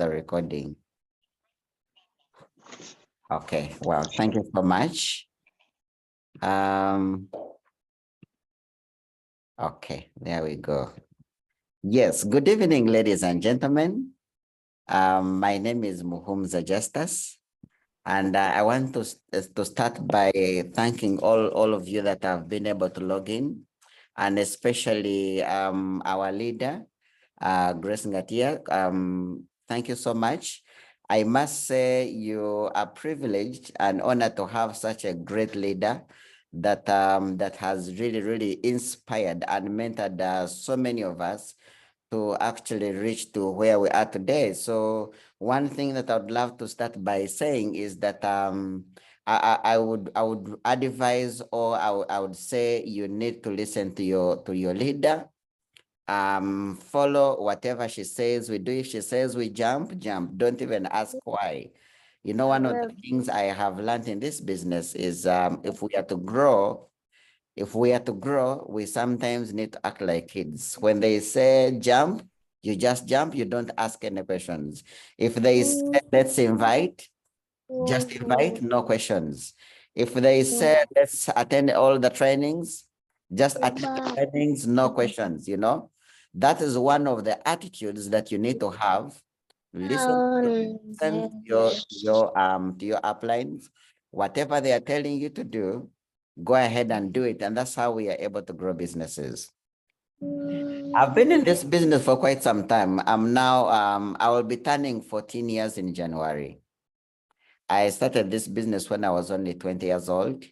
the recording. Okay, well, thank you so much. Okay, there we go. Yes, good evening, ladies and gentlemen. My name is Muhumuza Justus, and I want to start by thanking all of you that have been able to log in, and especially our leader, Grace Ngatia. Thank you so much. I must say you are privileged and honored to have such a great leader that that has really inspired and mentored so many of us to actually reach to where we are today. So one thing that I would love to start by saying is that I would advise, or I would say you need to listen to your leader. Follow whatever she says we do. If she says we jump. Don't even ask why. You know, one of the things I have learned in this business is if we are to grow, we sometimes need to act like kids. When they say jump, you just jump, you don't ask any questions. If they say let's invite, just invite, no questions. If they say let's attend all the trainings, just attend the trainings, no questions, you know. That is one of the attitudes that you need to have. Listen to your uplines. Whatever they are telling you to do, go ahead and do it. And that's how we are able to grow businesses. I've been in this business for quite some time. I'm now, I will be turning 14 years in January. I started this business when I was only 20 years old.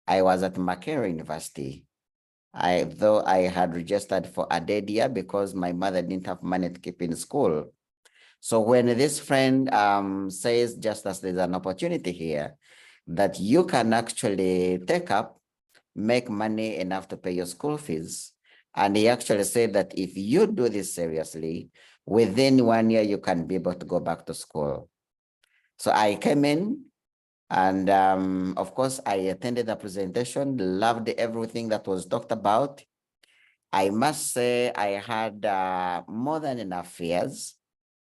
I was at Makerere University. Though I had registered for a dead year because my mother didn't have money to keep in school. So when this friend says, just as there's an opportunity here that you can actually take up, make money enough to pay your school fees. And he actually said that if you do this seriously, within 1 year, you can be able to go back to school. So I came in, and of course, I attended the presentation, loved everything that was talked about. I must say I had more than enough fears.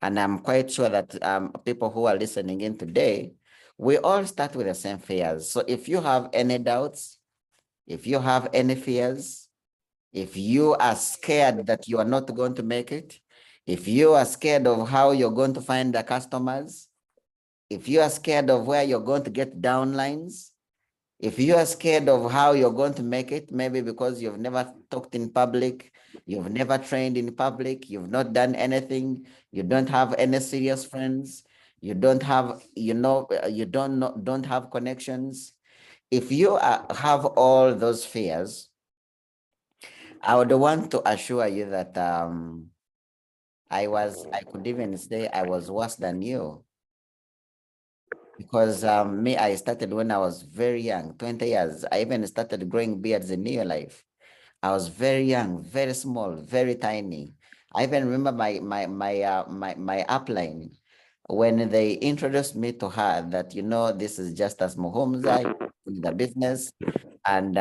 And I'm quite sure that people who are listening in today, we all start with the same fears. So if you have any doubts, if you have any fears, if you are scared that you are not going to make it, if you are scared of how you're going to find the customers, if you are scared of where you're going to get downlines, if you are scared of how you're going to make it, maybe because you've never talked in public, you've never trained in public, you've not done anything, you don't have any serious friends, you don't have, you don't have connections. If you have all those fears, I would want to assure you that I could even say I was worse than you. Because I started when I was very young, 20 years. I even started growing beards in New Life. I was very young, very small, very tiny. I even remember my upline when they introduced me to her that, you know, this is Justus Muhumuza in the business, and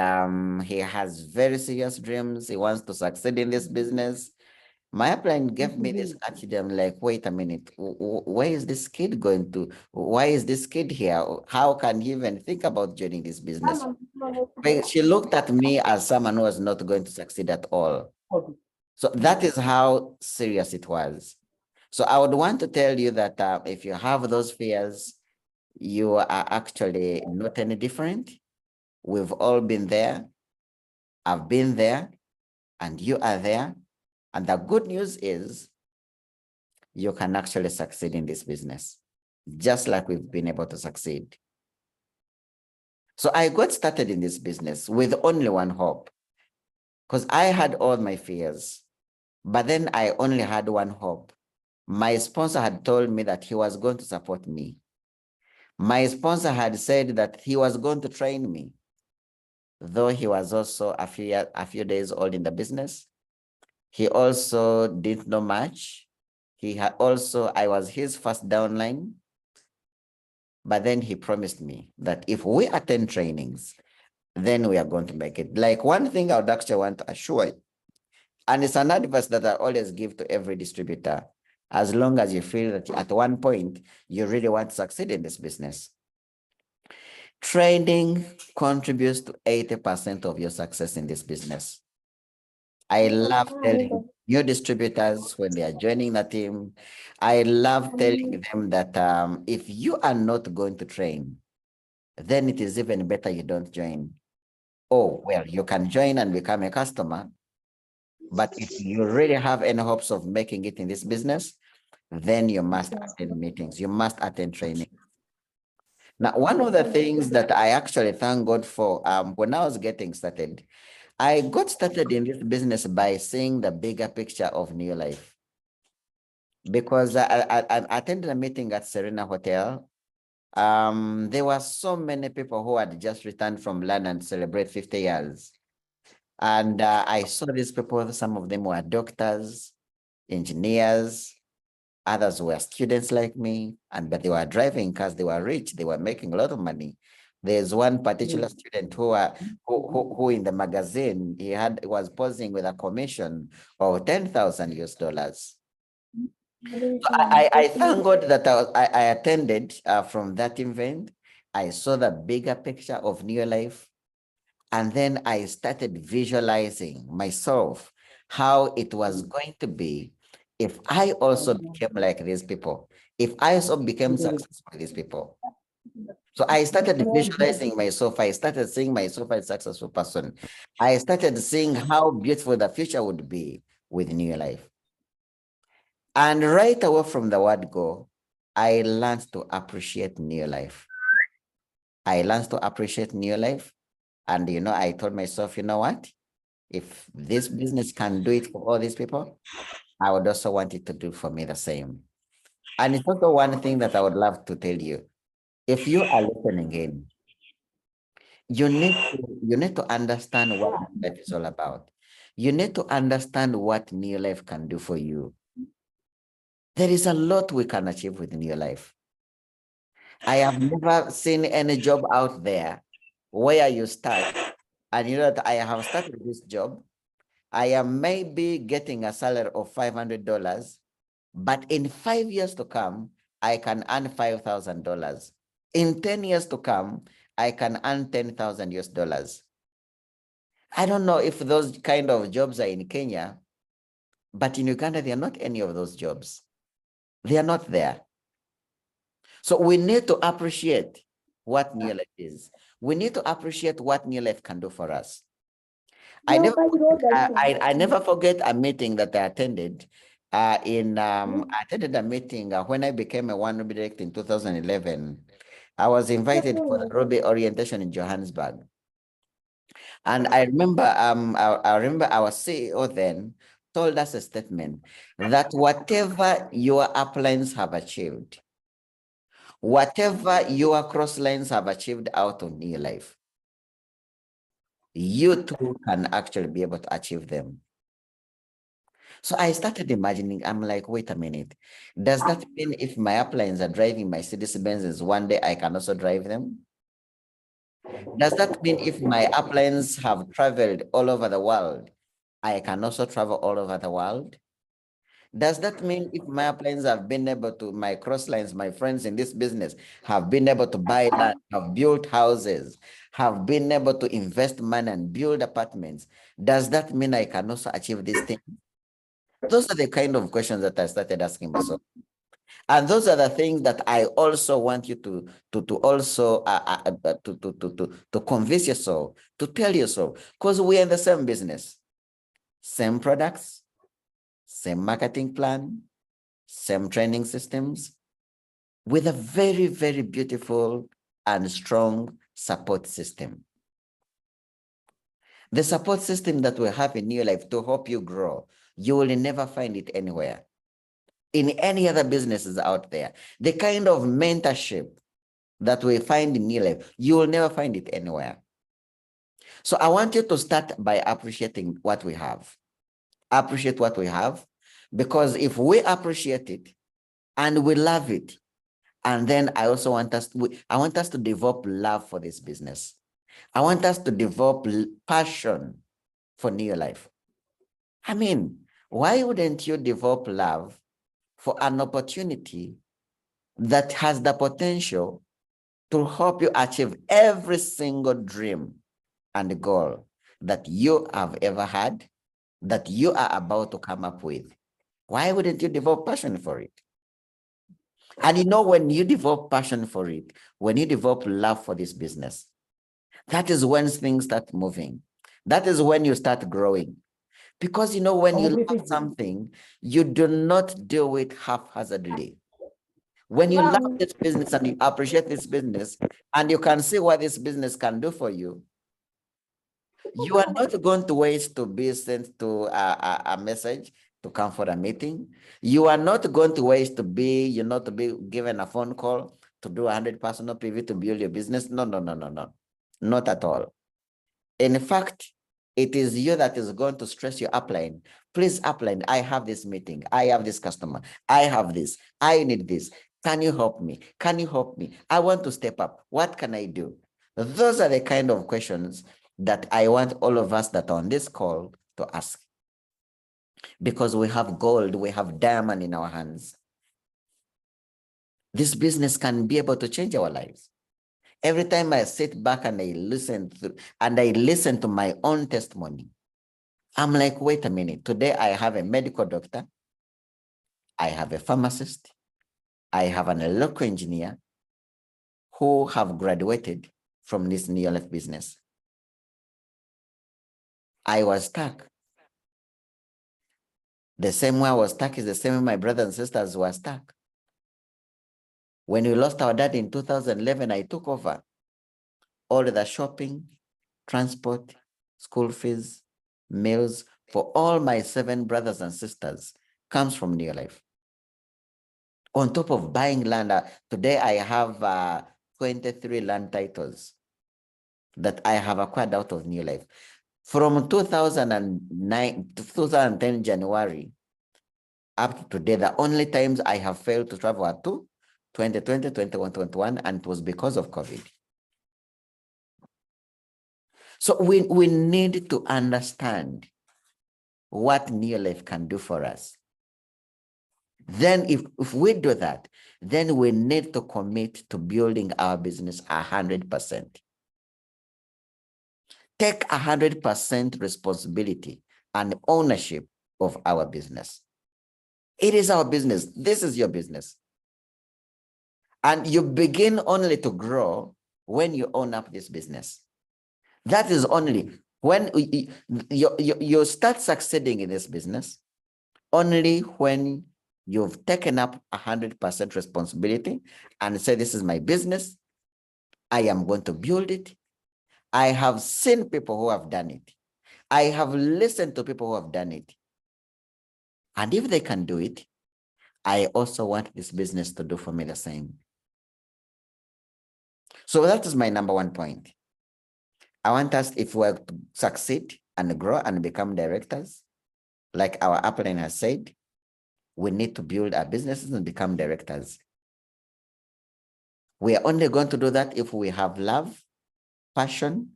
he has very serious dreams. He wants to succeed in this business. My upline gave me this attitude. I'm like, wait a minute, where is this kid going to? Why is this kid here? How can he even think about joining this business? But she looked at me as someone who was not going to succeed at all. So that is how serious it was. So I would want to tell you that if you have those fears, you are actually not any different. We've all been there. I've been there, and you are there. And the good news is you can actually succeed in this business, just like we've been able to succeed. So I got started in this business with only one hope, because I had all my fears, but then I only had one hope. My sponsor had told me that he was going to support me. My sponsor had said that he was going to train me, though he was also a few days old in the business. He also didn't know much. I was his first downline. But then he promised me that if we attend trainings, then we are going to make it. Like, one thing I would actually want to assure you, and it's an advice that I always give to every distributor. as long as you feel that at one point you really want to succeed in this business. Training contributes to 80% of your success in this business. I love telling new distributors when they are joining the team, I love telling them that if you are not going to train, then it is even better you don't join. Oh, well, you can join and become a customer, but if you really have any hopes of making it in this business, then you must attend meetings, you must attend training. Now, one of the things that I actually thank God for when I was getting started, I got started in this business by seeing the bigger picture of New Life. Because I attended a meeting at Serena Hotel. There were so many people who had just returned from London to celebrate 50 years. And I saw these people, some of them were doctors, engineers, others were students like me, but they were driving cars, they were rich, they were making a lot of money. There's one particular student who in the magazine, he was posing with a commission of 10,000 US dollars. I thank God that I attended from that event. I saw the bigger picture of New Life. And then I started visualizing myself how it was going to be if I also became like these people, if I also became successful like these people. So I started visualizing myself. I started seeing myself as a successful person. I started seeing how beautiful the future would be with New Life. And right away from the word go, I learned to appreciate New Life. I learned to appreciate New Life. And, I told myself, you know what? If this business can do it for all these people, I would also want it to do for me the same. And it's also one thing that I would love to tell you. If you are listening in, you need to understand what New Life is all about. You need to understand what New Life can do for you. There is a lot we can achieve with New Life. I have never seen any job out there where you start and you know that I have started this job. I am maybe getting a salary of $500, but in 5 years to come, I can earn $5,000. In 10 years to come, I can earn 10,000 US dollars. I don't know if those kind of jobs are in Kenya, but in Uganda, there are not any of those jobs. They are not there. So we need to appreciate what New Life is. We need to appreciate what New Life can do for us. I never forget a meeting that I attended. I attended a meeting when I became a one Ruby director in 2011. I was invited for the Ruby orientation in Johannesburg. And I remember our CEO then told us a statement that whatever your uplines have achieved, whatever your crosslines have achieved out on New Life, you too can actually be able to achieve them. So I started imagining, I'm like, wait a minute. Does that mean if my uplines are driving my Mercedes-Benzes, one day I can also drive them? Does that mean if my uplines have traveled all over the world, I can also travel all over the world? Does that mean if my uplines have been able to, my crosslines, my friends in this business have been able to buy land, have built houses, have been able to invest money and build apartments, does that mean I can also achieve these things? Those are the kind of questions that I started asking myself. And those are the things that I also want you to also to convince yourself, to tell yourself, because we're in the same business, same products, same marketing plan, same training systems, with a very, very beautiful and strong support system. The support system that we have in New Life to help you grow, you will never find it anywhere. In any other businesses out there, the kind of mentorship that we find in New Life, you will never find it anywhere. So I want you to start by appreciating what we have. Appreciate what we have, because if we appreciate it and we love it, and then I also want us to develop love for this business. I want us to develop passion for New Life. I mean, why wouldn't you develop love for an opportunity that has the potential to help you achieve every single dream and goal that you have ever had, that you are about to come up with. Why wouldn't you develop passion for it? And you know, when you develop passion for it, when you develop love for this business, that is when things start moving. That is when you start growing. Because, you know, when you love something, you do not do it haphazardly. When you love this business and you appreciate this business, and you can see what this business can do for you, you are not going to wait to be sent to a message to come for a meeting. You are not going to wait to be, to be given a phone call to do 100 personal PV to build your business. No, no, no, no, no, not at all. In fact, it is you that is going to stress your upline. Please, upline, I have this meeting. I have this customer. I have this. I need this. Can you help me? Can you help me? I want to step up. What can I do? Those are the kind of questions that I want all of us that are on this call to ask. Because we have gold, we have diamond in our hands. This business can be able to change our lives. Every time I sit back and I listen to my own testimony, I'm like, wait a minute. Today I have a medical doctor. I have a pharmacist. I have an electrical engineer who have graduated from this New Life business. I was stuck. The same way I was stuck is the same way my brothers and sisters were stuck. When we lost our dad in 2011, I took over all the shopping, transport, school fees, meals for all my 7 brothers and sisters comes from New Life. On top of buying land, today I have 23 land titles that I have acquired out of New Life. From 2009 to 2010 January up to today, the only times I have failed to travel are 2020, 2021, and it was because of COVID. So we need to understand what New Life can do for us. Then if we do that, then we need to commit to building our business 100%. Take 100% responsibility and ownership of our business. It is our business. This is your business. And you begin only to grow when you own up this business. That is only when you start succeeding in this business, only when you've taken up 100% responsibility and say, this is my business. I am going to build it. I have seen people who have done it. I have listened to people who have done it. And if they can do it, I also want this business to do for me the same. So that is my number 1 point. I want us, if we're to succeed and grow and become directors, like our upline has said, we need to build our businesses and become directors. We are only going to do that if we have love, passion,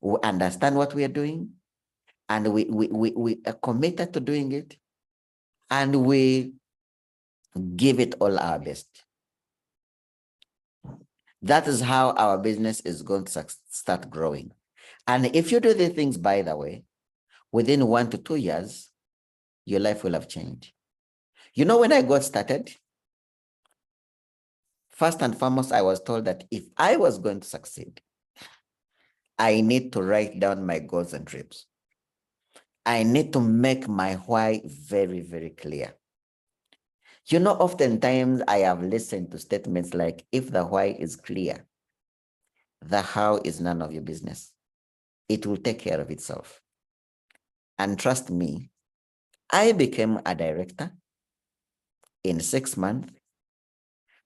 we understand what we are doing, and we are committed to doing it, and we give it all our best. That is how our business is going to start growing. And if you do these things, by the way, within 1 to 2 years, your life will have changed. You know, when I got started, first and foremost, I was told that if I was going to succeed, I need to write down my goals and dreams. I need to make my why very, very clear. You know, oftentimes I have listened to statements like, if the why is clear, the how is none of your business. It will take care of itself. And trust me, I became a director in 6 months,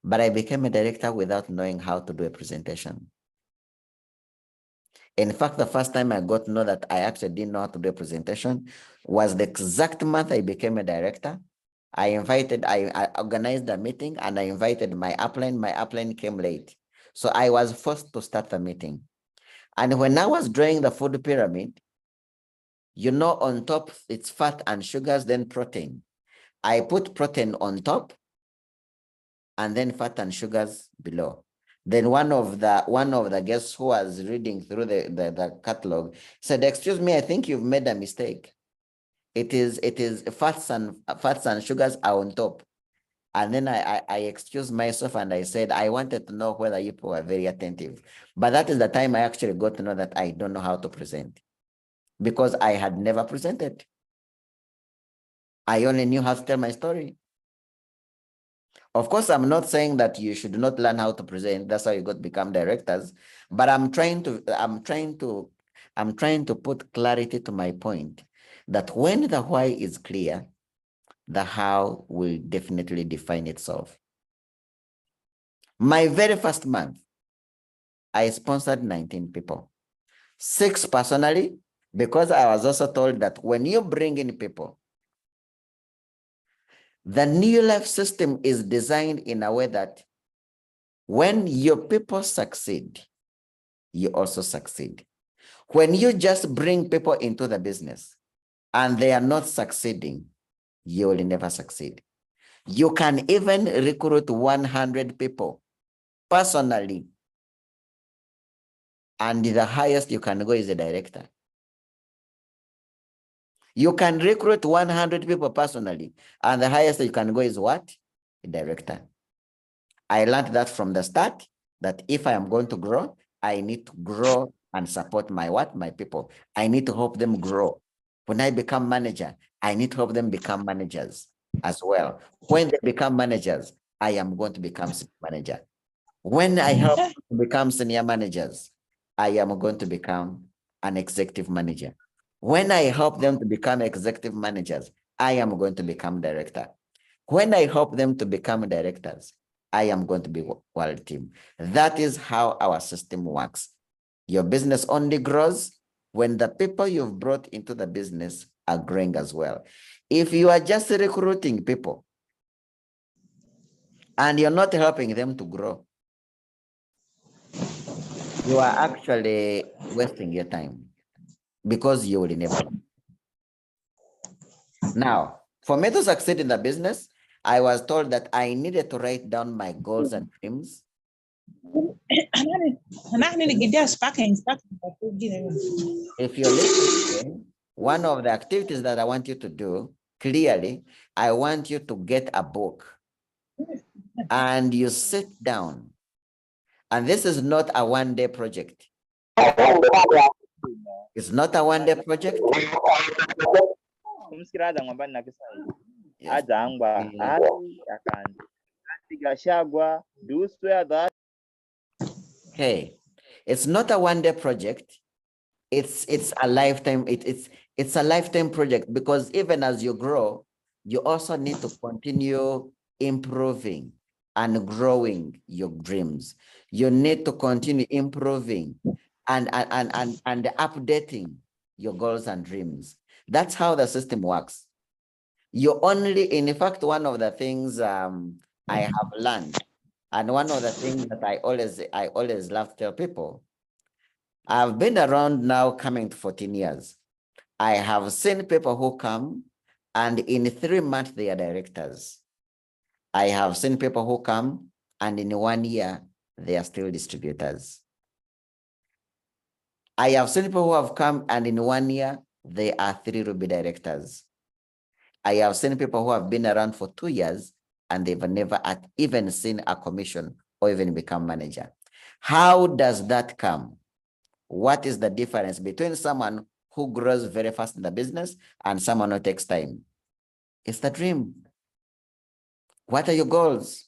but I became a director without knowing how to do a presentation. In fact, the first time I got to know that I actually didn't know how to do a presentation was the exact month I became a director. I organized a meeting and I invited my upline. My upline came late. So I was forced to start the meeting. And when I was drawing the food pyramid, you know, on top it's fat and sugars, then protein. I put protein on top and then fat and sugars below. Then one of the guests who was reading through the catalog said, "Excuse me, I think you've made a mistake. It is fats and sugars are on top." And then I excused myself and I said, I wanted to know whether you people were very attentive. But that is the time I actually got to know that I don't know how to present, because I had never presented. I only knew how to tell my story. Of course, I'm not saying that you should not learn how to present. That's how you got to become directors. But I'm trying to put clarity to my point that when the why is clear, the how will definitely define itself. My very first month, I sponsored 19 people, 6 personally, because I was also told that when you bring in people, the new life system is designed in a way that when your people succeed, you also succeed. When you just bring people into the business and they are not succeeding, you will never succeed. You can even recruit 100 people personally, and the highest you can go is a director. You can recruit 100 people personally, and the highest you can go is what? A director. I learned that from the start, that if I am going to grow, I need to grow and support my what? My people. I need to help them grow. When I become manager, I need to help them become managers as well. When they become managers, I am going to become senior manager. When I help them to become senior managers, I am going to become an executive manager. When I help them to become executive managers, I am going to become director. When I help them to become directors, I am going to be world team. That is how our system works. Your business only grows when the people you've brought into the business are growing as well. If you are just recruiting people and you're not helping them to grow, you are actually wasting your time, because you will never. Now, for me to succeed in the business, I was told that I needed to write down my goals and dreams. If you're listening, one of the activities that I want you to do, clearly, I want you to get a book and you sit down. And this is not a one-day project. It's not a one-day project. Yes. Okay, it's not a one-day project. It's a lifetime. It's a lifetime project, because even as you grow, you also need to continue improving and growing your dreams. You need to continue improving and updating your goals and dreams. That's how the system works. You only, in fact, one of the things I have learned, and one of the things that I always love to tell people, I've been around now coming to 14 years. I have seen people who come and in 3 months they are directors. I have seen people who come and in 1 year they are still distributors. I have seen people who have come and in 1 year they are 3 Ruby directors. I have seen people who have been around for 2 years and they've never even seen a commission or even become manager. How does that come? What is the difference between someone who grows very fast in the business and someone who takes time? It's the dream. What are your goals?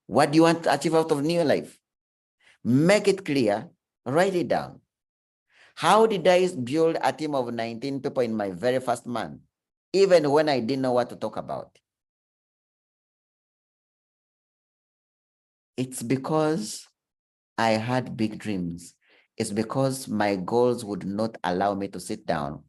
What do you want to achieve out of new life? Make it clear, write it down. How did I build a team of 19 people in my very first month, even when I didn't know what to talk about? It's because I had big dreams. It's because my goals would not allow me to sit down.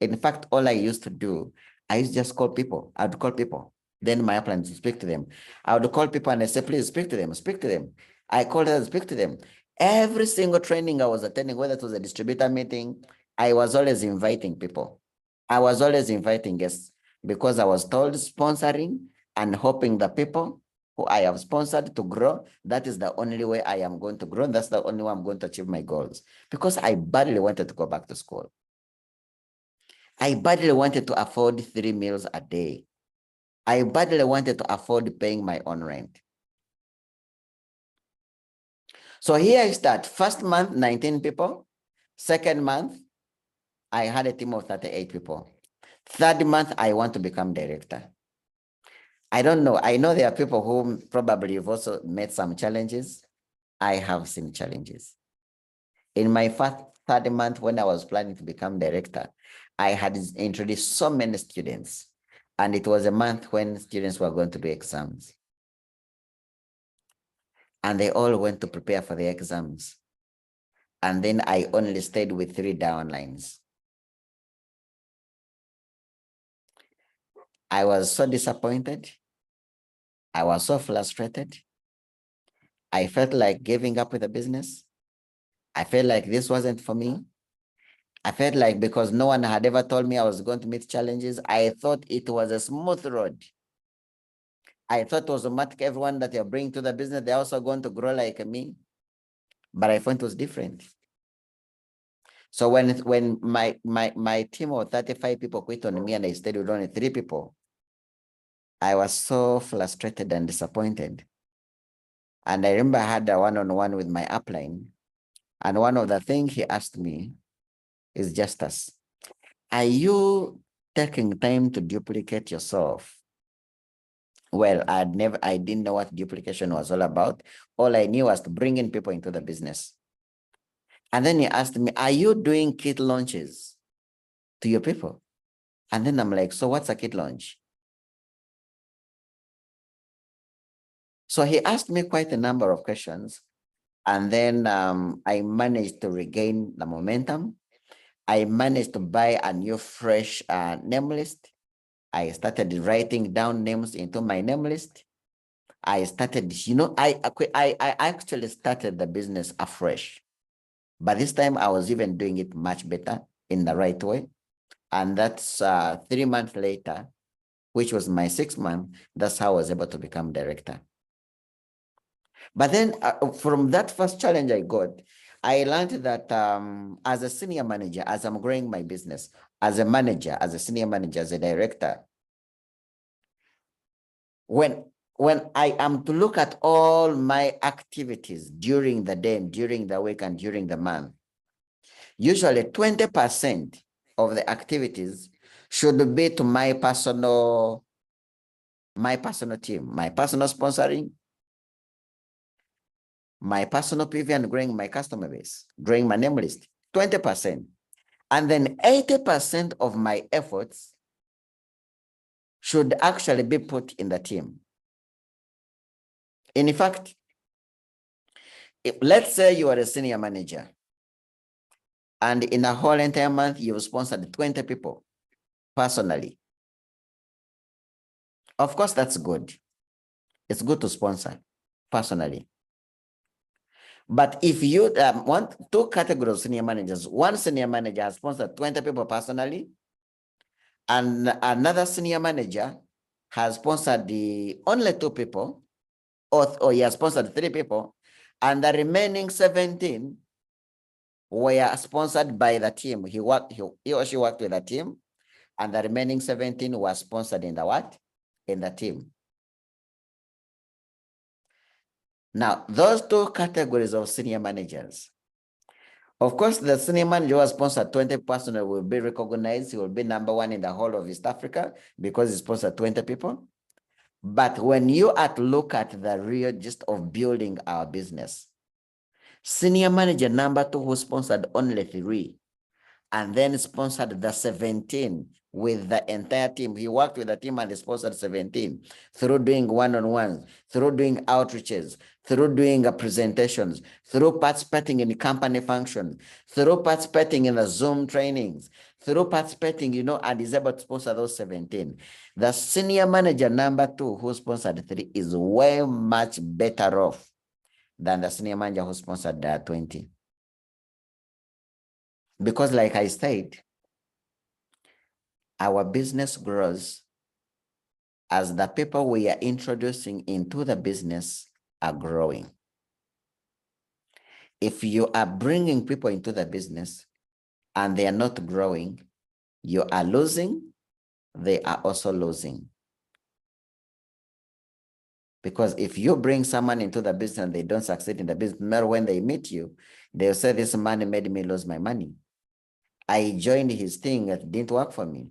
In fact, all I used to do, I used to just call people. I'd call people. Then my upline to speak to them. I would call people and I say, please speak to them, speak to them. I called them, speak to them. Every single training I was attending, whether it was a distributor meeting, I was always inviting people. I was always inviting guests. because I was told sponsoring and hoping the people who I have sponsored to grow, that is the only way I am going to grow. That's the only way I'm going to achieve my goals, because I badly wanted to go back to school. I badly wanted to afford 3 meals a day. I badly wanted to afford paying my own rent. So here I start. First month, 19 people. Second month, I had a team of 38 people. Third month, I want to become director. I don't know. I know there are people who probably have also met some challenges. I have seen challenges. In my third month, when I was planning to become director, I had introduced so many students. And it was a month when students were going to do exams. And they all went to prepare for the exams. And then I only stayed with 3 downlines. I was so disappointed. I was so frustrated. I felt like giving up with the business. I felt like this wasn't for me. I felt like because no one had ever told me I was going to meet challenges, I thought it was a smooth road. I thought it was automatic. Everyone that you're bringing to the business, they're also going to grow like me. But I found it was different. So when my team of 35 people quit on me and I stayed with only 3 people, I was so frustrated and disappointed. And I remember I had a one-on-one with my upline. And one of the things he asked me is, Justus, are you taking time to duplicate yourself? Well, I didn't know what duplication was all about. All I knew was to bring in people into the business. And then he asked me, are you doing kit launches to your people? And then I'm like, so what's a kit launch? So he asked me quite a number of questions. And then I managed to regain the momentum. I managed to buy a new fresh name list. I started writing down names into my name list. I started, I actually started the business afresh. But this time I was even doing it much better in the right way. And that's 3 months later, which was my 6th month, that's how I was able to become director. But then from that first challenge I got, I learned that as a senior manager, as I'm growing my business, as a manager, as a senior manager, as a director, when I am to look at all my activities during the day, during the week, and during the month, usually 20% of the activities should be to my personal team, my personal sponsoring, my personal PV, and growing my customer base, growing my name list, 20%. And then 80% of my efforts should actually be put in the team. In fact, let's say you are a senior manager and in a whole entire month, you've sponsored 20 people personally. Of course, that's good. It's good to sponsor personally. But if you want 2 categories of senior managers, one senior manager has sponsored 20 people personally, and another senior manager has sponsored only 2 people, or he has sponsored 3 people, and the remaining 17 were sponsored by the team. He or she worked with the team, and the remaining 17 were sponsored in the what? In the team. Now, those 2 categories of senior managers, of course, the senior manager who has sponsored 20 personnel will be recognized. He will be #1 in the whole of East Africa because he sponsored 20 people. But when you are to look at the real gist of building our business, senior manager #2 who sponsored only 3 and then sponsored the 17 with the entire team. He worked with the team and sponsored 17 through doing one-on-ones, through doing outreaches, through doing presentations, through participating in company functions, through participating in the Zoom trainings, through participating, and is able to sponsor those 17. The senior manager #2 who sponsored 3 is way much better off than the senior manager who sponsored 20. Because like I said, our business grows as the people we are introducing into the business are growing. If you are bringing people into the business and they are not growing, you are losing, they are also losing. Because if you bring someone into the business and they don't succeed in the business, no matter when they meet you, they'll say, this man made me lose my money. I joined his thing, it didn't work for me.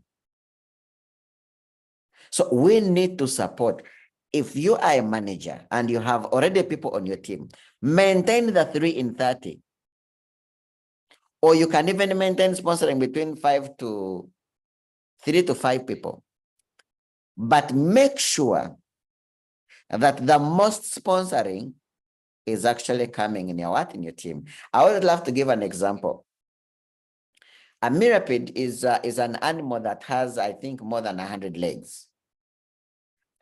So we need to support. If you are a manager and you have already people on your team, maintain the 3 in 30. Or you can even maintain sponsoring between 3 to 5 people. But make sure that the most sponsoring is actually coming in your team. I would love to give an example. A millipede is an animal that has, I think, more than 100 legs.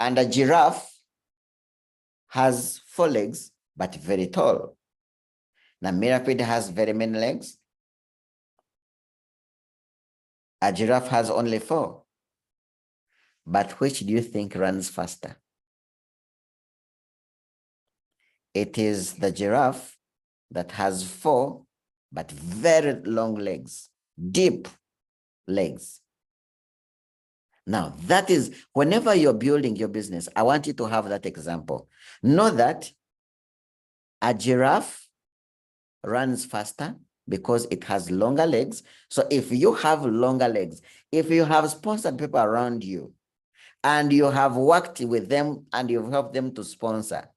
And a giraffe has 4 legs, but very tall. Now, millipede has very many legs. A giraffe has only 4. But which do you think runs faster? It is the giraffe that has 4, but very long legs, deep legs. Now, that is, whenever you're building your business, I want you to have that example. Know that a giraffe runs faster because it has longer legs. So if you have longer legs, if you have sponsored people around you, and you have worked with them and you've helped them to sponsor,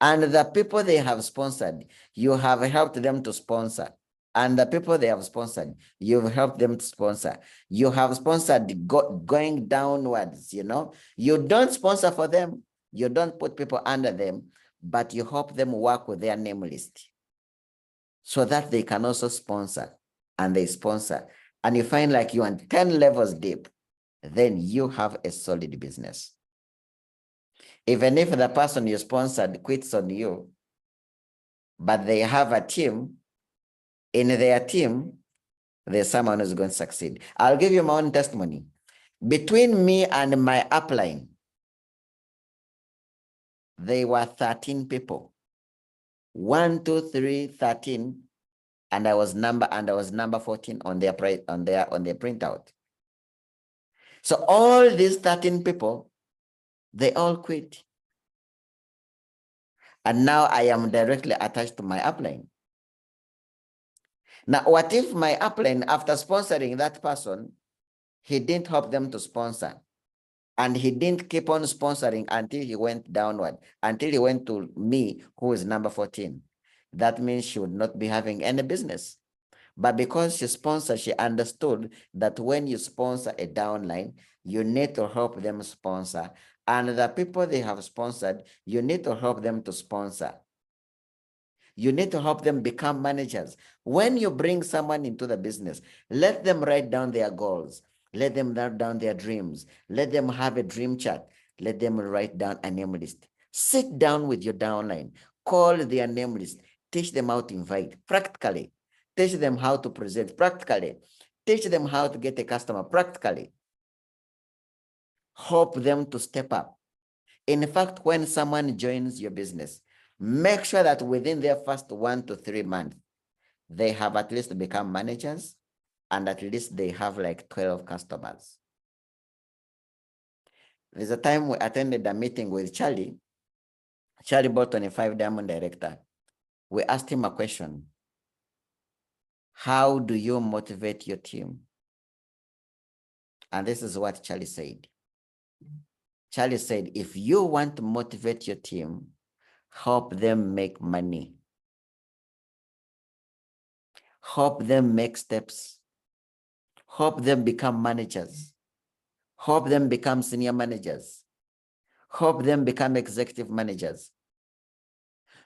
and the people they have sponsored, you have helped them to sponsor, and the people they have sponsored, you've helped them to sponsor. You have sponsored going downwards, you know. You don't sponsor for them. You don't put people under them, but you help them work with their name list so that they can also sponsor, and they sponsor. And you find like you're on 10 levels deep, then you have a solid business. Even if the person you sponsored quits on you, but they have a team, in their team, there's someone who's going to succeed. I'll give you my own testimony. Between me and my upline, they were 13 people. 1, 2, 3, 13, and I was number 14 on their printout. So all these 13 people, they all quit. And now I am directly attached to my upline. Now, what if my upline, after sponsoring that person, he didn't help them to sponsor, and he didn't keep on sponsoring until he went downward, until he went to me, who is number 14? That means she would not be having any business. But because she sponsored, she understood that when you sponsor a downline, you need to help them sponsor. And the people they have sponsored, you need to help them to sponsor. You need to help them become managers. When you bring someone into the business, let them write down their goals. Let them write down their dreams. Let them have a dream chart. Let them write down a name list. Sit down with your downline. Call their name list. Teach them how to invite practically. Teach them how to present practically. Teach them how to get a customer practically. Help them to step up. In fact, when someone joins your business, make sure that within their first 1 to 3 months, they have at least become managers, and at least they have like 12 customers. There's a time we attended a meeting with Charlie. Charlie bought 25 Diamond Director. We asked him a question. How do you motivate your team? And this is what Charlie said. Charlie said, if you want to motivate your team, help them make money. Help them make steps. Help them become managers. Help them become senior managers. Help them become executive managers.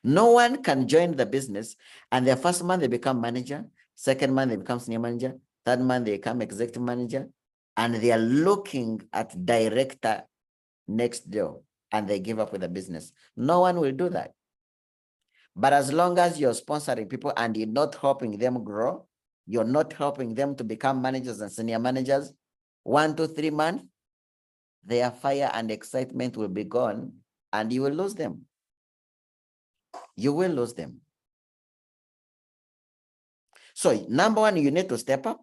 No one can join the business and their first month they become manager, second month they become senior manager, third month they become executive manager, and they are looking at director next door and they give up with the business. No one will do that. But as long as you're sponsoring people and you're not helping them grow, you're not helping them to become managers and senior managers, 1 to 3 months, their fire and excitement will be gone, and you will lose them. You will lose them. So number one, you need to step up,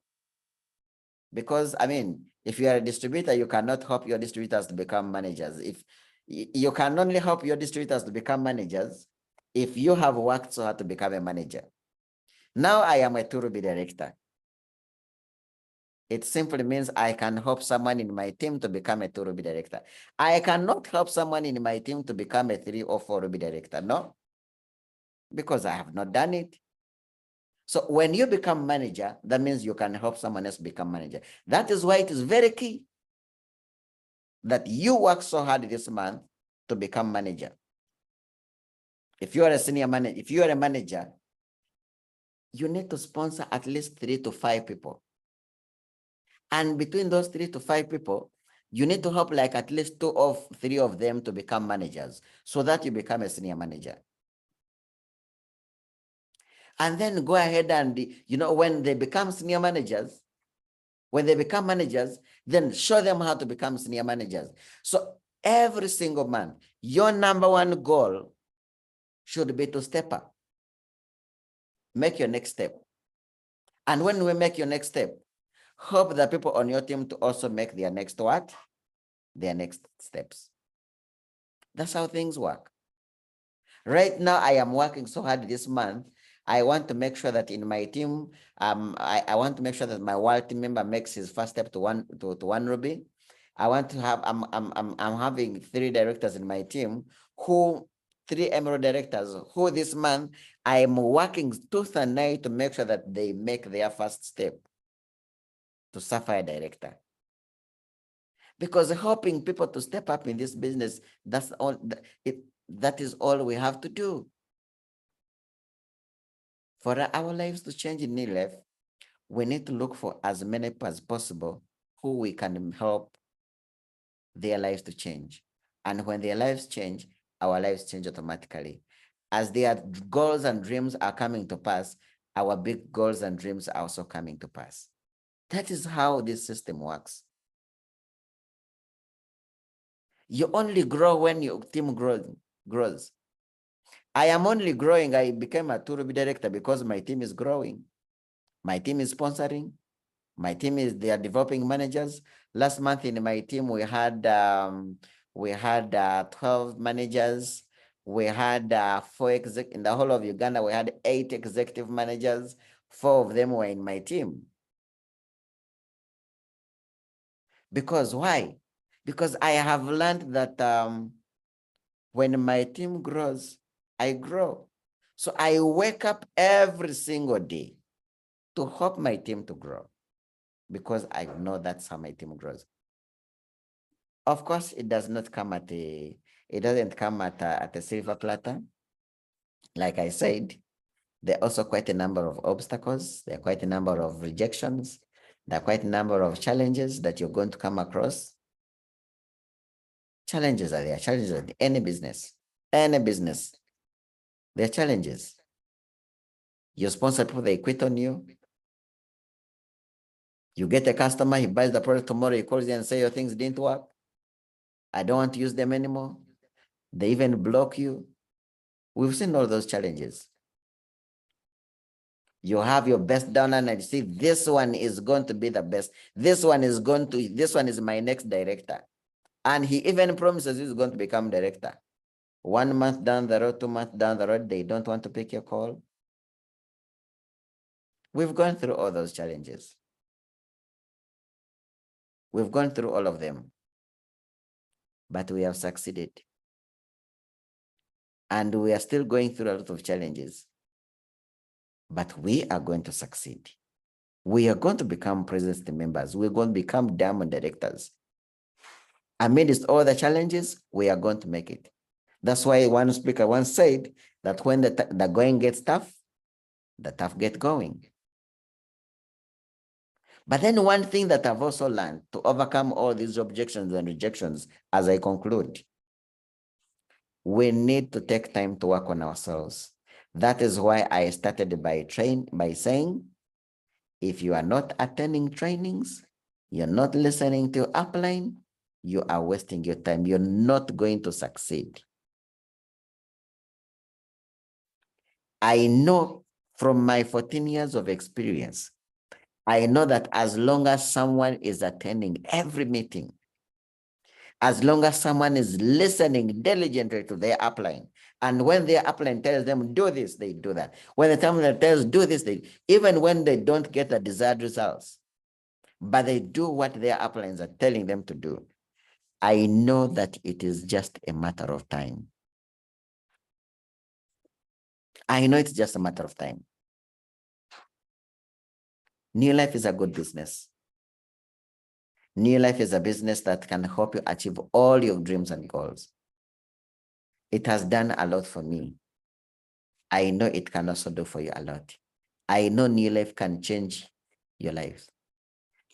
because I mean, if you are a distributor, you cannot help your distributors to become managers. If you can only help your distributors to become managers if you have worked so hard to become a manager. Now I am a Turubi director. It simply means I can help someone in my team to become a 2 Ruby director. I cannot help someone in my team to become a 3 or 4 Ruby director. No, because I have not done it. So when you become manager, that means you can help someone else become manager. That is why it is very key that you work so hard this month to become manager. If you are a senior manager, if you are a manager, you need to sponsor at least 3 to 5 people. And between those 3 to 5 people, you need to help like at least 2 or 3 of them to become managers so that you become a senior manager. And then go ahead and, when they become senior managers, then show them how to become senior managers. So every single month, your number one goal should be to step up. Make your next step. And when we make your next step, hope the people on your team to also make their next what? Their next steps. That's how things work. Right now, I am working so hard this month. I want to make sure that in my team, I want to make sure that my wild team member makes his first step to one Ruby. I want to have, I'm having 3 directors in my team who, 3 Emerald directors who this month, I am working tooth and nail to make sure that they make their first step to Sapphire director. Because helping people to step up in this business, that's all, that is all we have to do. For our lives to change in NILEF, we need to look for as many as possible who we can help their lives to change. And when their lives change, our lives change automatically. As their goals and dreams are coming to pass, our big goals and dreams are also coming to pass. That is how this system works. You only grow when your team grows. I am only growing. I became a 2 Ruby director because my team is growing. My team is sponsoring. My team is, they are developing managers. Last month in my team, we had 12 managers. We had 4 in the whole of Uganda. We had 8 executive managers. 4 of them were in my team. Because why? Because I have learned that when my team grows, I grow. So I wake up every single day to help my team to grow, because I know that's how my team grows. Of course, it does not come at it doesn't come at a silver platter. Like I said, there are also quite a number of obstacles. There are quite a number of rejections. There are quite a number of challenges that you're going to come across. Challenges are there. Challenges are in any business. Any business. There are challenges. You sponsor people, they quit on you. You get a customer, he buys the product tomorrow, he calls you and says your things didn't work. I don't want to use them anymore. They even block you. We've seen all those challenges. You have your best down and you see this one is going to be the best. This one is my next director. And he even promises he's going to become director. 1 month down the road, 2 months down the road, they don't want to pick your call. We've gone through all those challenges. We've gone through all of them, but we have succeeded. And we are still going through a lot of challenges, but we are going to succeed. We are going to become president members. We're going to become diamond directors. Amidst all the challenges, we are going to make it. That's why one speaker once said that when the going gets tough, the tough get going. But then one thing that I've also learned to overcome all these objections and rejections as I conclude, we need to take time to work on ourselves. That is why I started by saying, if you are not attending trainings, you're not listening to upline, you are wasting your time. You're not going to succeed. I know from my 14 years of experience, I know that as long as someone is attending every meeting, as long as someone is listening diligently to their upline, and when their upline tells them do this, they do that. When the upline tells do this, they, even when they don't get the desired results, but they do what their uplines are telling them to do, I know that it is just a matter of time. I know it's just a matter of time. New Life is a good business. New Life is a business that can help you achieve all your dreams and goals. It has done a lot for me. I know it can also do for you a lot. I know New Life can change your life.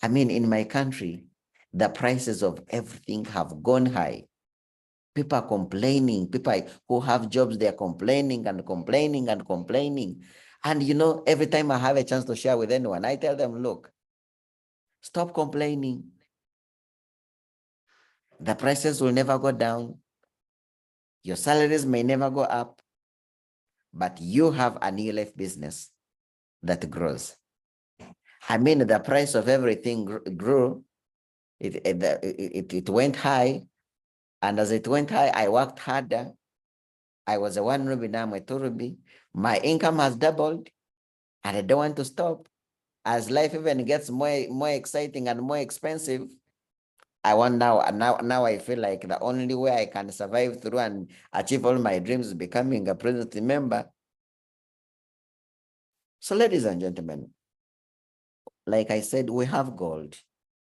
I mean, in my country, the prices of everything have gone high. People are complaining. People who have jobs, they're complaining and complaining and complaining. And you know, every time I have a chance to share with anyone, I tell them, look, stop complaining. The prices will never go down. Your salaries may never go up, but you have a New Life business that grows. I mean, the price of everything grew. It went high. And as it went high, I worked harder. I was a 1 ruby, now I'm a 2 ruby. My income has doubled, and I don't want to stop. As life even gets more exciting and more expensive, I want now I feel like the only way I can survive through and achieve all my dreams is becoming a president member. So ladies and gentlemen, like I said, we have gold.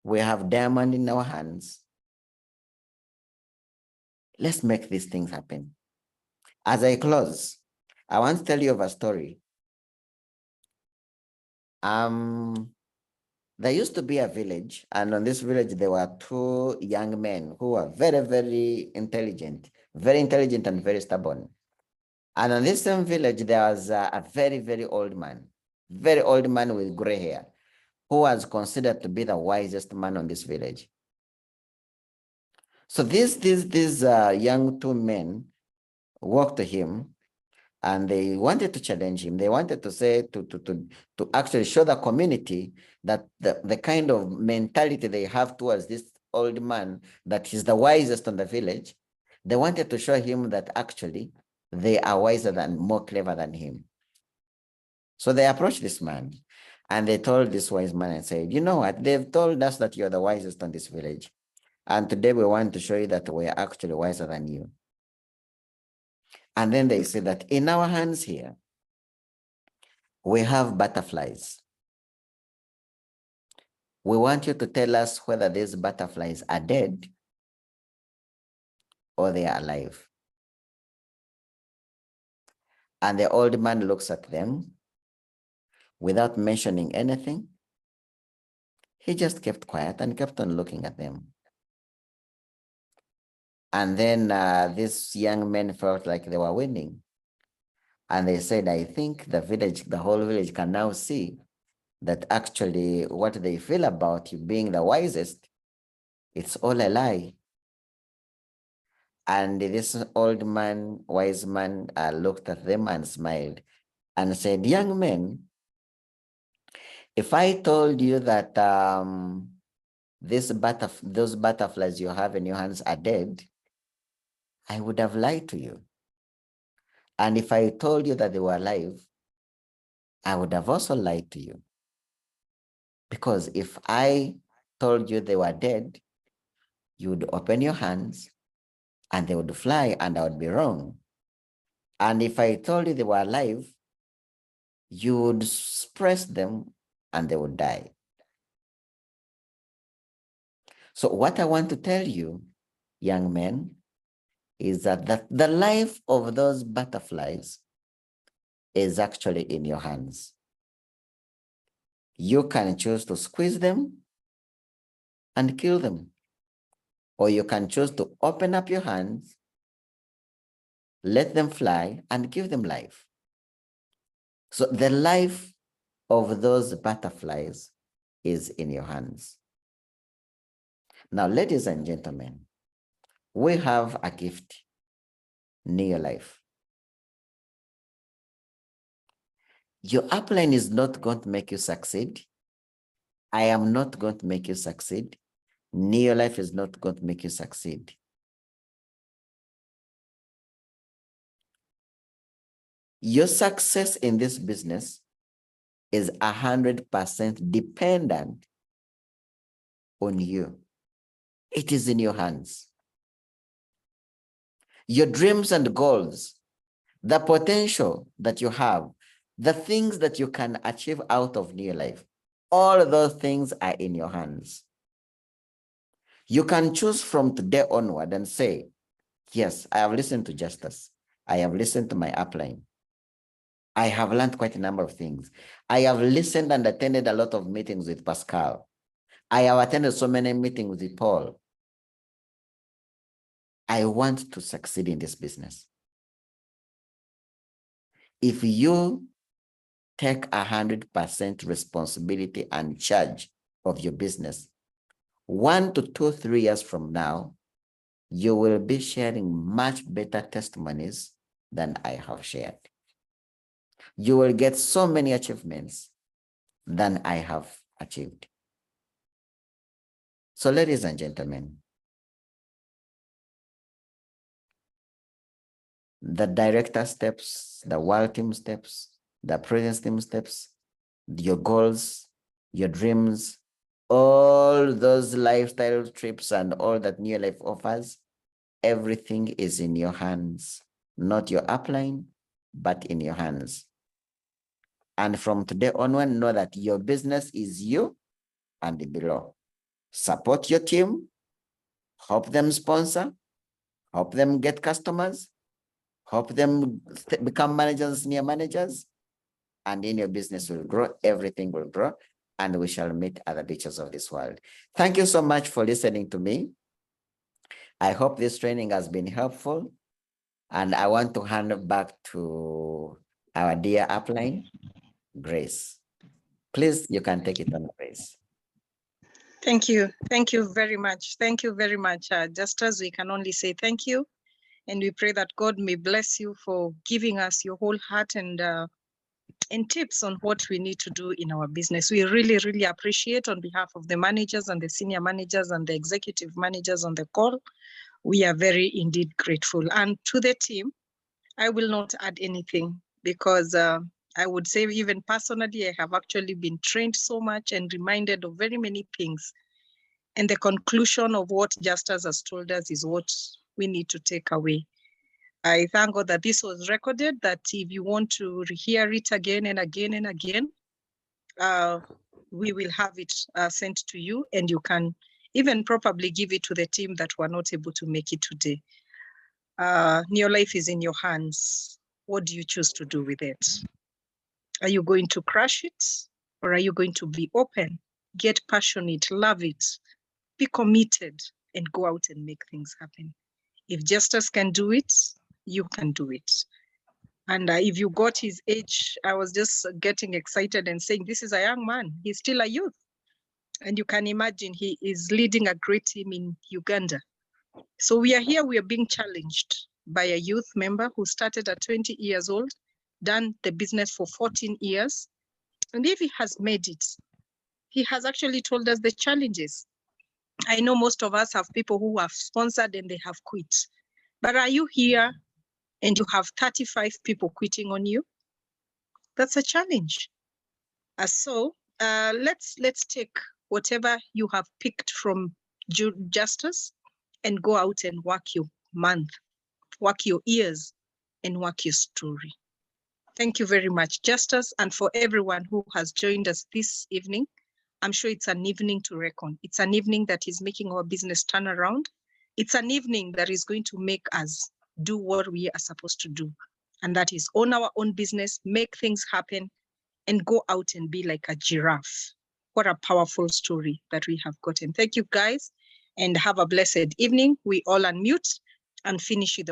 We have diamond in our hands. Let's make these things happen. As I close, I want to tell you of a story. There used to be a village, and on this village, there were 2 young men who were very, very intelligent and very stubborn. And on this same village, there was a very, very old man with gray hair, who was considered to be the wisest man on this village. So these young 2 men walked to him, and they wanted to challenge him. They wanted to say, to actually show the community that the kind of mentality they have towards this old man, that he's the wisest on the village. They wanted to show him that actually they are wiser than, more clever than him. So they approached this man, and they told this wise man and said, you know what? They've told us that you're the wisest on this village. And today we want to show you that we are actually wiser than you. And then they said that in our hands here, we have butterflies. We want you to tell us whether these butterflies are dead or they are alive. And the old man looks at them without mentioning anything. He just kept quiet and kept on looking at them. And then these young men felt like they were winning. And they said, I think the whole village can now see that actually what they feel about you being the wisest, it's all a lie. And this old man, wise man, looked at them and smiled and said, young men, if I told you that those butterflies you have in your hands are dead, I would have lied to you. And if I told you that they were alive, I would have also lied to you. Because if I told you they were dead, you would open your hands and they would fly, and I would be wrong. And if I told you they were alive, you would press them and they would die. So what I want to tell you, young men, is that the life of those butterflies is actually in your hands. You can choose to squeeze them and kill them, or you can choose to open up your hands, let them fly, and give them life. So the life of those butterflies is in your hands. Now, ladies and gentlemen, we have a gift, Neo Life. Your upline is not going to make you succeed. I am not going to make you succeed. Neo Life is not going to make you succeed. Your success in this business is 100% dependent on you. It is in your hands. Your dreams and goals, the potential that you have, the things that you can achieve out of Neo Life, all of those things are in your hands. You can choose from today onward and say, yes, I have listened to Justus. I have listened to my upline. I have learned quite a number of things. I have listened and attended a lot of meetings with Pascal. I have attended so many meetings with Paul. I want to succeed in this business. If you take 100% responsibility and charge of your business, 1 to 2, 3 years from now, you will be sharing much better testimonies than I have shared. You will get so many achievements than I have achieved. So, ladies and gentlemen, the director steps, the world team steps, the presence team steps, your goals, your dreams, all those lifestyle trips and all that Neo Life offers, everything is in your hands, not your upline, but in your hands. And from today onward, know that your business is you and below. Support your team, help them sponsor, help them get customers, help them become managers, senior managers, and then your business will grow, everything will grow, and we shall meet other beaches of this world. Thank you so much for listening to me. I hope this training has been helpful, and I want to hand it back to our dear upline, Grace. Please, you can take it on, Grace. Thank you. Thank you very much. Thank you very much. Justus, we can only say thank you. And we pray that God may bless you for giving us your whole heart and tips on what we need to do in our business. We really, really appreciate on behalf of the managers and the senior managers and the executive managers on the call. We are very indeed grateful. And to the team, I will not add anything because I would say even personally, I have actually been trained so much and reminded of very many things. And the conclusion of what Justus has told us is what we need to take away. I thank God that this was recorded, that if you want to hear it again and again and again, we will have it sent to you, and you can even probably give it to the team that were not able to make it today. Neo Life is in your hands. What do you choose to do with it? Are you going to crush it, or are you going to be open, get passionate, love it, be committed, and go out and make things happen? If Justus can do it, you can do it. And if you got his age, I was just getting excited and saying, this is a young man. He's still a youth. And you can imagine he is leading a great team in Uganda. So we are here, we are being challenged by a youth member who started at 20 years old, done the business for 14 years. And if he has made it, he has actually told us the challenges. I know most of us have people who have sponsored and they have quit. But are you here and you have 35 people quitting on you? That's a challenge. So let's take whatever you have picked from Justus and go out and work your month, work your years, and work your story. Thank you very much, Justus, and for everyone who has joined us this evening. I'm sure it's an evening to reckon. It's an evening that is making our business turn around. It's an evening that is going to make us do what we are supposed to do. And that is own our own business, make things happen, and go out and be like a giraffe. What a powerful story that we have gotten. Thank you, guys, and have a blessed evening. We all unmute and finish with the